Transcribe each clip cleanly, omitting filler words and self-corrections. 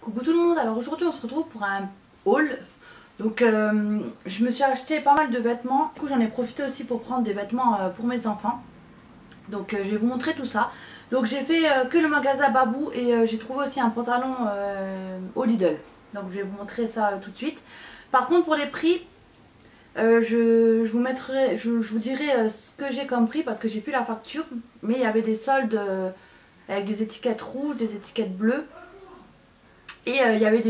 Coucou tout le monde, alors aujourd'hui on se retrouve pour un haul. Donc je me suis acheté pas mal de vêtements. Du coup j'en ai profité aussi pour prendre des vêtements pour mes enfants. Donc je vais vous montrer tout ça. Donc j'ai fait que le magasin Babou et j'ai trouvé aussi un pantalon au Lidl. Donc je vais vous montrer ça tout de suite. Par contre pour les prix, je vous dirai ce que j'ai comme prix parce que j'ai plus la facture. Mais il y avait des soldes avec des étiquettes rouges, des étiquettes bleues. Et il y avait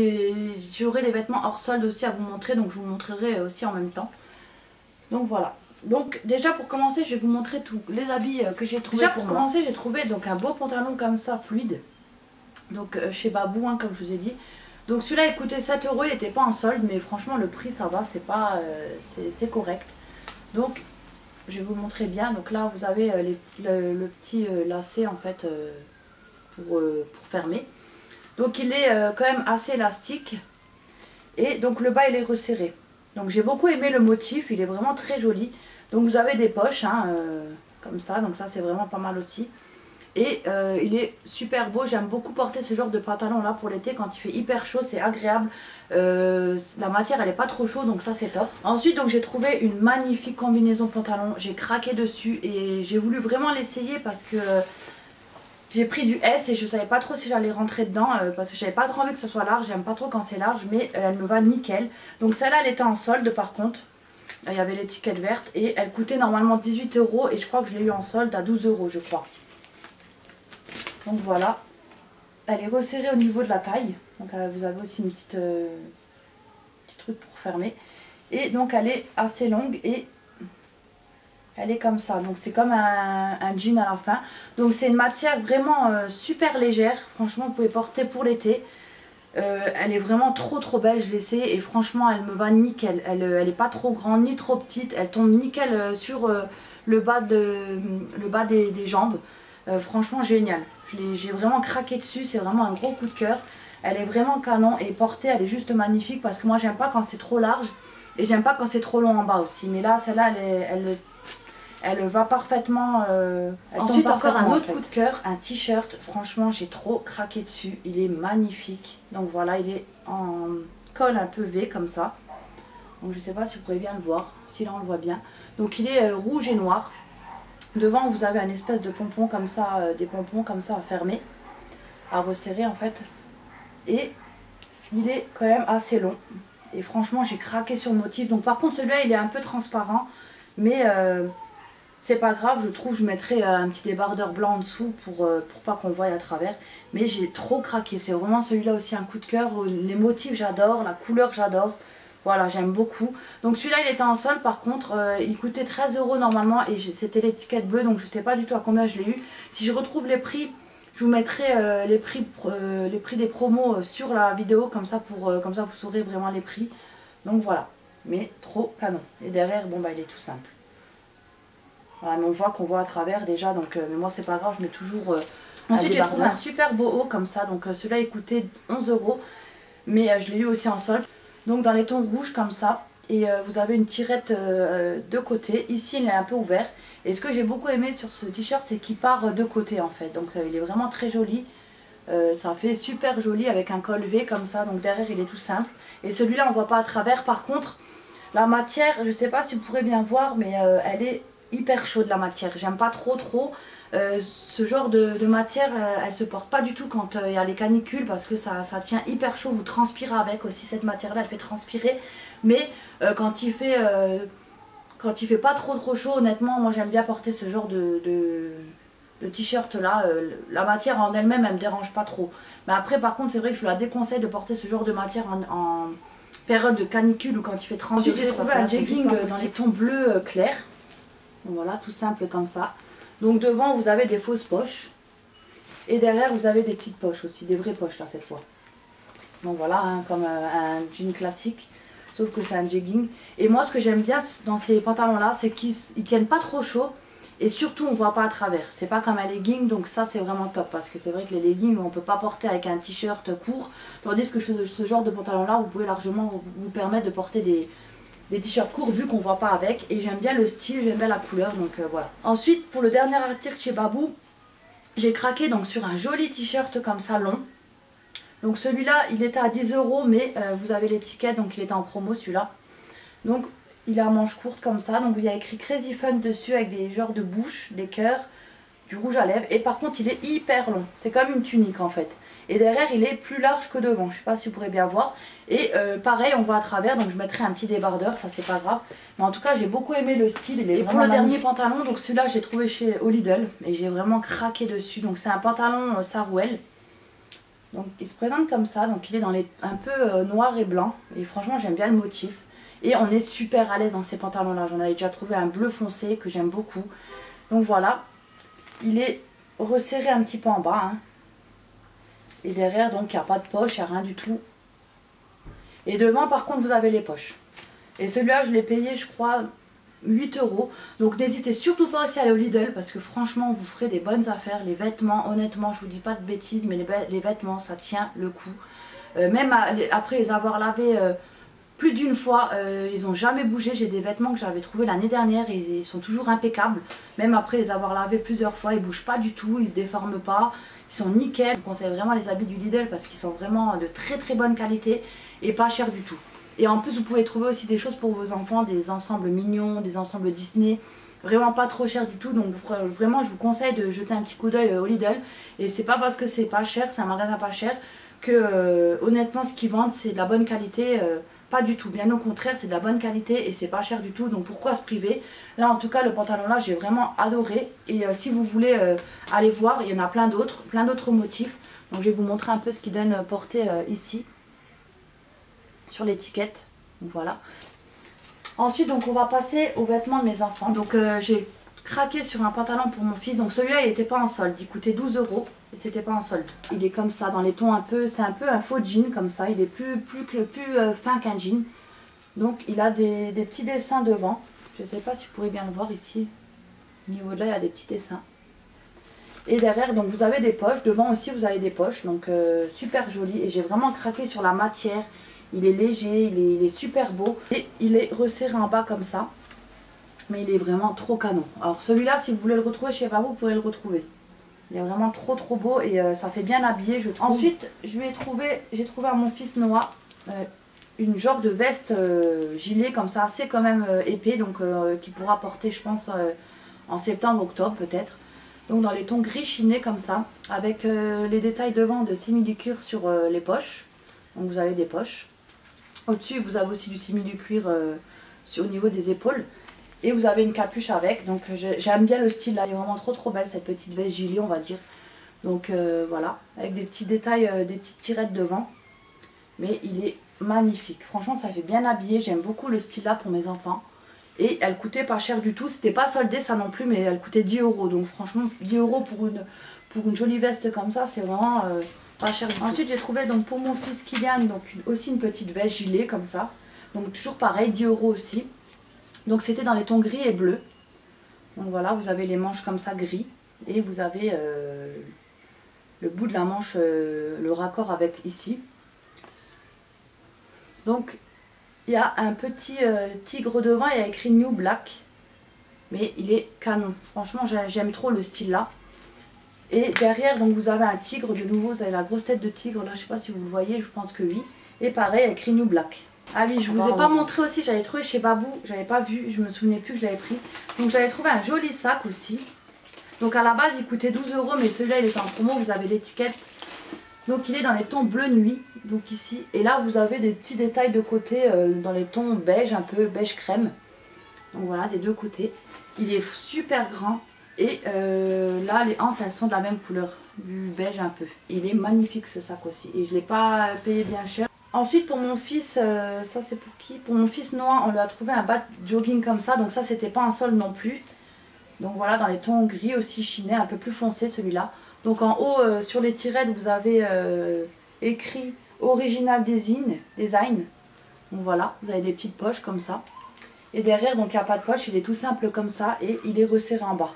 j'aurai des vêtements hors solde aussi à vous montrer, donc je vous montrerai aussi en même temps. Donc voilà. Donc déjà pour commencer, je vais vous montrer tous les habits que j'ai trouvé. Déjà pour commencer, j'ai trouvé donc un beau pantalon comme ça, fluide. Donc chez Babou, hein, comme je vous ai dit. Donc celui-là il coûtait 7 €, il n'était pas en solde, mais franchement le prix ça va, c'est pas, c'est correct. Donc je vais vous montrer bien. Donc là vous avez le petit lacet en fait pour fermer. Donc il est quand même assez élastique. Et donc le bas il est resserré. Donc j'ai beaucoup aimé le motif, il est vraiment très joli. Donc vous avez des poches hein, comme ça, donc ça c'est vraiment pas mal aussi. Et il est super beau, j'aime beaucoup porter ce genre de pantalon là pour l'été quand il fait hyper chaud, c'est agréable. La matière elle est pas trop chaude, donc ça c'est top. Ensuite donc j'ai trouvé une magnifique combinaison pantalon, j'ai craqué dessus et j'ai voulu vraiment l'essayer parce que... j'ai pris du S et je savais pas trop si j'allais rentrer dedans parce que j'avais pas trop envie que ce soit large, j'aime pas trop quand c'est large mais elle me va nickel. Donc celle-là elle était en solde par contre, il y avait l'étiquette verte et elle coûtait normalement 18 € et je crois que je l'ai eu en solde à 12 € je crois. Donc voilà, elle est resserrée au niveau de la taille, donc vous avez aussi une petite petit truc pour fermer. Et donc elle est assez longue et... elle est comme ça, donc c'est comme un jean à la fin. Donc c'est une matière vraiment super légère. Franchement vous pouvez porter pour l'été. Elle est vraiment trop belle, je l'ai essayée et franchement elle me va nickel. Elle est pas trop grande ni trop petite. Elle tombe nickel sur le bas des jambes. Franchement génial. J'ai vraiment craqué dessus, c'est vraiment un gros coup de cœur. Elle est vraiment canon et portée elle est juste magnifique parce que moi j'aime pas quand c'est trop large. Et j'aime pas quand c'est trop long en bas aussi. Mais là celle-là elle va parfaitement. Ensuite encore un autre coup de cœur, un t-shirt. Franchement j'ai trop craqué dessus. Il est magnifique. Donc voilà, il est en col un peu V comme ça. Donc je sais pas si vous pouvez bien le voir. Si là on le voit bien. Donc il est rouge et noir. Devant vous avez un espèce de pompon comme ça, des pompons comme ça à fermer, à resserrer en fait. Et il est quand même assez long. Et franchement j'ai craqué sur le motif. Donc par contre celui-là il est un peu transparent. Mais c'est pas grave, je trouve. Je mettrai un petit débardeur blanc en dessous pour pas qu'on voie à travers. Mais j'ai trop craqué. C'est vraiment celui-là aussi un coup de cœur. Les motifs j'adore, la couleur j'adore. Voilà, j'aime beaucoup. Donc celui-là il était en solde par contre. Il coûtait 13 € normalement et c'était l'étiquette bleue. Donc je sais pas du tout à combien je l'ai eu. Si je retrouve les prix, je vous mettrai les prix des promos sur la vidéo. Comme ça vous saurez vraiment les prix. Donc voilà. Mais trop canon. Et derrière, bon bah il est tout simple. Voilà, mais on voit qu'on voit à travers déjà, donc mais moi c'est pas grave, je mets toujours ensuite j'ai trouvé un super beau haut comme ça, donc celui-là il coûtait 11 €, mais je l'ai eu aussi en solde. Donc dans les tons rouges comme ça, et vous avez une tirette de côté, ici il est un peu ouvert. Et ce que j'ai beaucoup aimé sur ce t-shirt, c'est qu'il part de côté en fait, donc il est vraiment très joli. Ça fait super joli avec un col V comme ça, donc derrière il est tout simple. Et celui-là on voit pas à travers, par contre la matière, je sais pas si vous pourrez bien voir, mais elle est hyper chaude la matière. J'aime pas trop ce genre de matière, elle se porte pas du tout quand il y a les canicules parce que ça tient hyper chaud, vous transpirez avec aussi. Cette matière là elle fait transpirer, mais quand il fait pas trop chaud, honnêtement moi j'aime bien porter ce genre de t-shirt là. La matière en elle-même elle me dérange pas trop, mais après par contre c'est vrai que je la déconseille de porter ce genre de matière en période de canicule ou quand il fait 30 degrés. J'ai trouvé un jegging dans les tons bleus clairs. Donc voilà, tout simple comme ça. Donc devant vous avez des fausses poches. Et derrière vous avez des petites poches aussi, des vraies poches là cette fois. Donc voilà, hein, comme un jean classique. Sauf que c'est un jegging. Et moi ce que j'aime bien dans ces pantalons là, c'est qu'ils tiennent pas trop chaud. Et surtout on voit pas à travers. C'est pas comme un legging, donc ça c'est vraiment top. Parce que c'est vrai que les leggings on peut pas porter avec un t-shirt court. Tandis que ce genre de pantalon là, vous pouvez largement vous permettre de porter des t-shirts courts vu qu'on voit pas avec. Et j'aime bien le style, j'aime bien la couleur, donc voilà. Ensuite pour le dernier article chez Babou, j'ai craqué donc sur un joli t-shirt comme ça long. Donc celui-là il était à 10 € mais vous avez l'étiquette, donc il était en promo celui-là. Donc il a manche courte comme ça, donc il y a écrit Crazy Fun dessus avec des genres de bouches, des cœurs, du rouge à lèvres. Et par contre il est hyper long, c'est comme une tunique en fait. Et derrière il est plus large que devant, je sais pas si vous pourrez bien voir. Et pareil on voit à travers, donc je mettrai un petit débardeur, ça c'est pas grave. Mais en tout cas j'ai beaucoup aimé le style, il est vraiment magnifique. Pour le dernier pantalon, donc celui-là j'ai trouvé au Lidl et j'ai vraiment craqué dessus. Donc c'est un pantalon Sarouel. Donc il se présente comme ça, donc il est dans les un peu noir et blanc. Et franchement j'aime bien le motif. Et on est super à l'aise dans ces pantalons là, j'en avais déjà trouvé un bleu foncé que j'aime beaucoup. Donc voilà, il est resserré un petit peu en bas, hein. Et derrière donc il n'y a pas de poche, il n'y a rien du tout. Et devant par contre vous avez les poches. Et celui-là je l'ai payé je crois 8 €. Donc n'hésitez surtout pas aussi à aller au Lidl parce que franchement vous ferez des bonnes affaires. Les vêtements, honnêtement je vous dis pas de bêtises, mais les vêtements ça tient le coup. Même après les avoir lavés plus d'une fois, ils n'ont jamais bougé. J'ai des vêtements que j'avais trouvés l'année dernière et ils sont toujours impeccables. Même après les avoir lavés plusieurs fois, ils ne bougent pas du tout, ils ne se déforment pas. Ils sont nickel. Je vous conseille vraiment les habits du Lidl parce qu'ils sont vraiment de très très bonne qualité et pas chers du tout. Et en plus vous pouvez trouver aussi des choses pour vos enfants, des ensembles mignons, des ensembles Disney. Vraiment pas trop cher du tout, donc vraiment je vous conseille de jeter un petit coup d'œil au Lidl. Et c'est pas parce que c'est pas cher, c'est un magasin pas cher, que honnêtement ce qu'ils vendent c'est de la bonne qualité. Pas du tout, bien au contraire c'est de la bonne qualité et c'est pas cher du tout, donc pourquoi se priver. Là en tout cas le pantalon là j'ai vraiment adoré. Et si vous voulez aller voir, il y en a plein d'autres motifs. Donc je vais vous montrer un peu ce qu'ils donnent porté ici sur l'étiquette. Voilà. Ensuite donc on va passer aux vêtements de mes enfants. Donc j'ai craqué sur un pantalon pour mon fils. Donc celui-là il n'était pas en solde, il coûtait 12 € et c'était pas en solde. Il est comme ça dans les tons un peu, c'est un peu un faux jean comme ça. Il est plus fin qu'un jean. Donc il a des petits dessins devant. Je ne sais pas si vous pourrez bien le voir ici. Au niveau de là il y a des petits dessins. Et derrière donc vous avez des poches. Devant aussi vous avez des poches. Donc super joli. Et j'ai vraiment craqué sur la matière. Il est léger, il est super beau. Et il est resserré en bas comme ça. Mais il est vraiment trop canon. Alors celui-là si vous voulez le retrouver chez vous pouvez le retrouver. Il est vraiment trop beau et ça fait bien habillé je trouve. Ensuite j'ai trouvé à mon fils Noah une genre de veste gilet comme ça, assez quand même épais. Donc qu'il pourra porter je pense en septembre, octobre peut-être. Donc dans les tons gris chinés comme ça. Avec les détails devant de simili-cuir sur les poches. Donc vous avez des poches. Au-dessus vous avez aussi du simili-cuir au niveau des épaules. Et vous avez une capuche avec, donc j'aime bien le style là, elle est vraiment trop belle cette petite veste gilet on va dire. Donc voilà, avec des petits détails, des petites tirettes devant. Mais il est magnifique, franchement ça fait bien habillé, j'aime beaucoup le style là pour mes enfants. Et elle coûtait pas cher du tout, c'était pas soldé ça non plus, mais elle coûtait 10 €. Donc franchement 10 € pour une jolie veste comme ça, c'est vraiment pas cher du tout. Ensuite j'ai trouvé donc pour mon fils Kylian donc aussi une petite veste gilet comme ça. Donc toujours pareil, 10 € aussi. Donc c'était dans les tons gris et bleu. Donc voilà, vous avez les manches comme ça gris. Et vous avez le bout de la manche, le raccord avec ici. Donc il y a un petit tigre devant, il y a écrit New Black. Mais il est canon. Franchement j'aime trop le style là. Et derrière donc vous avez un tigre de nouveau, vous avez la grosse tête de tigre. Là je sais pas si vous le voyez, je pense que oui. Et pareil, il y a écrit New Black. Ah oui, je vous ai pas montré aussi, j'avais trouvé chez Babou, j'avais pas vu, je me souvenais plus que je l'avais pris. Donc j'avais trouvé un joli sac aussi. Donc à la base il coûtait 12 €, mais celui-là il était en promo, vous avez l'étiquette. Donc il est dans les tons bleu nuit, donc ici. Et là vous avez des petits détails de côté dans les tons beige, un peu beige crème. Donc voilà, des deux côtés. Il est super grand. Et là les hanches elles sont de la même couleur, du beige un peu. Il est magnifique ce sac aussi. Et je l'ai pas payé bien cher. Ensuite pour mon fils, ça c'est pour qui? Pour mon fils Noah, on lui a trouvé un bas de jogging comme ça, donc ça c'était pas un sol non plus. Donc voilà, dans les tons gris aussi chinés, un peu plus foncé celui-là. Donc en haut sur les tirettes vous avez écrit Original Design. Donc voilà, vous avez des petites poches comme ça. Et derrière donc il n'y a pas de poche, il est tout simple comme ça et il est resserré en bas.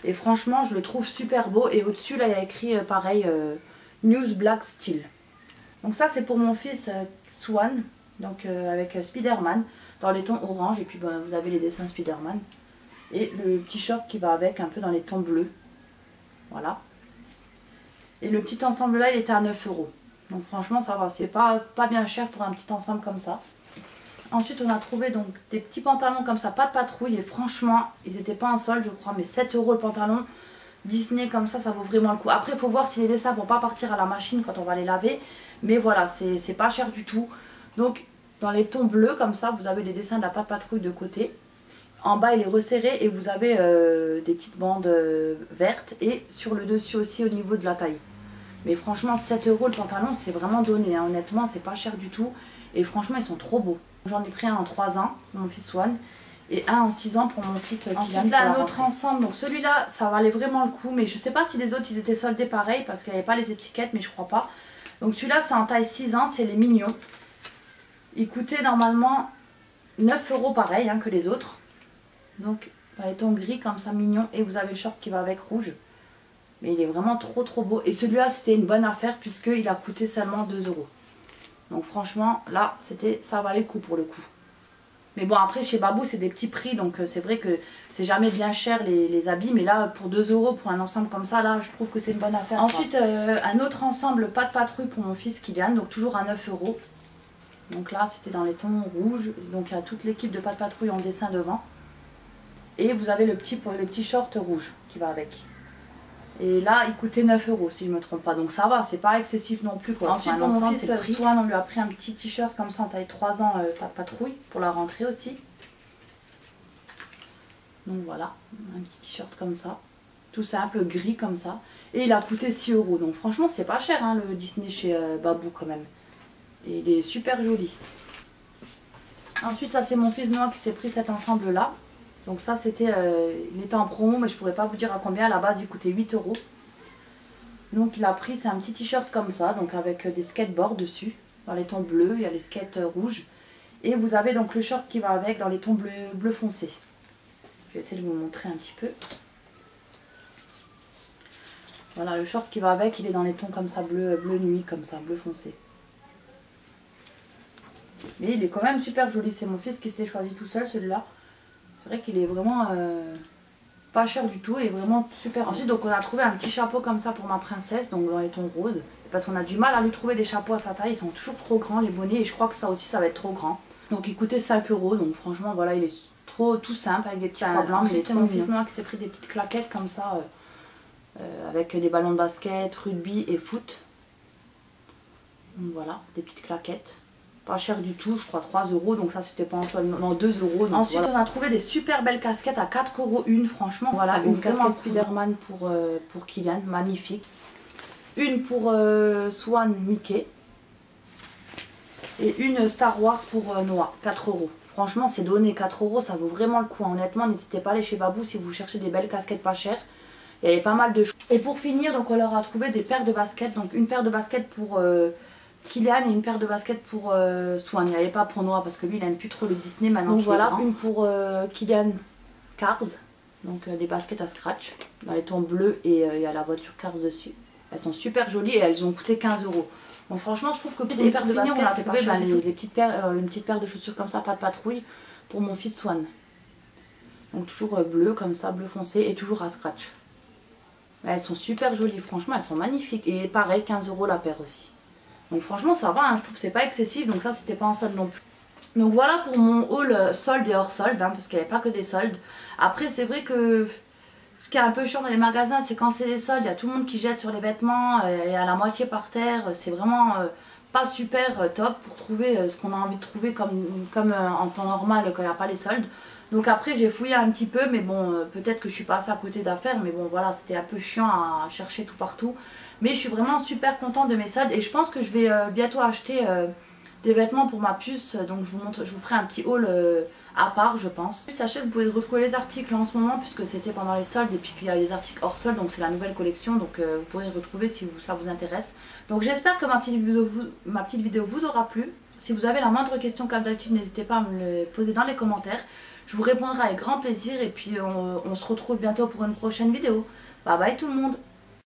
Et franchement je le trouve super beau. Et au-dessus là il y a écrit pareil News Black Style. Donc ça c'est pour mon fils Swan, donc avec Spider-Man dans les tons orange. Et puis ben, vous avez les dessins Spider-Man. Et le petit short qui va avec un peu dans les tons bleus. Voilà. Et le petit ensemble là il était à 9 €. Donc franchement ça va, c'est pas bien cher pour un petit ensemble comme ça. Ensuite on a trouvé donc des petits pantalons comme ça, pas de patrouille, et franchement ils étaient pas en solde je crois, mais 7 € le pantalon. Disney comme ça vaut vraiment le coup. Après il faut voir si les dessins vont pas partir à la machine quand on va les laver. Mais voilà, c'est pas cher du tout. Donc dans les tons bleus comme ça, vous avez les dessins de la patte patrouille de côté. En bas il est resserré et vous avez des petites bandes vertes. Et sur le dessus aussi au niveau de la taille. Mais franchement 7 € le pantalon c'est vraiment donné, hein. Honnêtement c'est pas cher du tout. Et franchement ils sont trop beaux. J'en ai pris un en 3 ans pour mon fils Swan. Et un en 6 ans pour mon fils qui vient de là, un autre ensemble. Donc celui-là ça valait vraiment le coup. Mais je sais pas si les autres ils étaient soldés pareil parce qu'il n'y avait pas les étiquettes, mais je crois pas. Donc celui-là c'est en taille 6 ans, c'est les mignons. Il coûtait normalement 9 € pareil hein, que les autres. Donc les tons gris comme ça mignon. Et vous avez le short qui va avec rouge. Mais il est vraiment trop beau. Et celui-là c'était une bonne affaire puisqu'il a coûté seulement 2 €. Donc franchement là ça valait le coup pour le coup. Mais bon après chez Babou c'est des petits prix. Donc c'est vrai que c'est jamais bien cher les habits. Mais là pour 2 € pour un ensemble comme ça, là je trouve que c'est une bonne affaire. Ensuite un autre ensemble pas de patrouille pour mon fils Kylian. Donc toujours à 9 €. Donc là c'était dans les tons rouges. Donc il y a toute l'équipe de pas de patrouille en dessin devant. Et vous avez le petit short rouge qui va avec. Et là il coûtait 9 € si je ne me trompe pas. Donc ça va, c'est pas excessif non plus quoi. Ensuite pour mon fils Swan on lui a pris un petit t-shirt comme ça en taille 3 ans pas de patrouille pour la rentrée aussi. Donc voilà, un petit t-shirt comme ça. Tout simple, gris comme ça. Et il a coûté 6 €. Donc franchement c'est pas cher hein, le Disney chez Babou quand même. Et il est super joli. Ensuite ça c'est mon fils Noah qui s'est pris cet ensemble là. Donc ça c'était, il était en promo mais je pourrais pas vous dire à combien. À la base il coûtait 8 €. Donc il a pris, c'est un petit t-shirt comme ça. Donc avec des skateboards dessus. Dans les tons bleus, il y a les skates rouges. Et vous avez donc le short qui va avec dans les tons bleu foncé. Je vais essayer de vous montrer un petit peu. Voilà le short qui va avec, il est dans les tons comme ça, bleu nuit comme ça, bleu foncé. Mais il est quand même super joli, c'est mon fils qui s'est choisi tout seul celui-là. C'est vrai qu'il est vraiment pas cher du tout et vraiment super. Ensuite donc on a trouvé un petit chapeau comme ça pour ma princesse, donc dans les tons roses. Parce qu'on a du mal à lui trouver des chapeaux à sa taille, ils sont toujours trop grands les bonnets et je crois que ça aussi ça va être trop grand. Donc il coûtait 5 €, donc franchement voilà il est tout simple avec des petits croix blancs. Mais c'est mon fils Noah qui s'est pris des petites claquettes comme ça avec des ballons de basket, rugby et foot. Donc voilà, des petites claquettes. Pas cher du tout, je crois 3 €, donc ça c'était pas en solde, non 2 €. Ensuite voilà. On a trouvé des super belles casquettes à 4 € une, franchement. Voilà, une casquette Spider-Man pour Kylian, magnifique. Une pour Swan Mickey. Et une Star Wars pour Noah, 4 €. Franchement c'est donné, 4 €, ça vaut vraiment le coup. Honnêtement, n'hésitez pas à aller chez Babou si vous cherchez des belles casquettes pas chères. Il y avait pas mal de choses. Et pour finir, donc on leur a trouvé des paires de baskets. Donc une paire de baskets pour Kylian et une paire de baskets pour Swan. Il n'y avait pas pour Noah parce que lui il aime plus trop le Disney maintenant. Donc voilà, une pour Kylian Cars. Donc des baskets à scratch dans les tons bleus et il y a la voiture Cars dessus. Elles sont super jolies et elles ont coûté 15 €. Donc franchement je trouve que pour des paires de baskets on a trouvé les petites paires, une petite paire de chaussures comme ça, pas de patrouille pour mon fils Swan. Donc toujours bleu comme ça, bleu foncé et toujours à scratch. Elles sont super jolies, franchement elles sont magnifiques. Et pareil 15 € la paire aussi. Donc franchement ça va, hein, je trouve que c'est pas excessif, donc ça c'était pas en solde non plus. Donc voilà pour mon haul solde et hors solde, hein, parce qu'il n'y avait pas que des soldes. Après c'est vrai que ce qui est un peu chiant dans les magasins, c'est quand c'est des soldes, il y a tout le monde qui jette sur les vêtements, elle est à la moitié par terre, c'est vraiment pas super top pour trouver ce qu'on a envie de trouver comme en temps normal quand il n'y a pas les soldes. Donc après j'ai fouillé un petit peu, mais bon peut-être que je suis passée à côté d'affaires, mais bon voilà c'était un peu chiant à chercher tout partout. Mais je suis vraiment super contente de mes soldes et je pense que je vais bientôt acheter des vêtements pour ma puce. Donc je vous ferai un petit haul à part je pense. Sachez que vous pouvez retrouver les articles en ce moment puisque c'était pendant les soldes et puis qu'il y a les articles hors solde. Donc c'est la nouvelle collection, donc vous pourrez retrouver si ça vous intéresse. Donc j'espère que ma petite vidéo vous aura plu. Si vous avez la moindre question comme d'habitude, n'hésitez pas à me le poser dans les commentaires. Je vous répondrai avec grand plaisir et puis on se retrouve bientôt pour une prochaine vidéo. Bye bye tout le monde.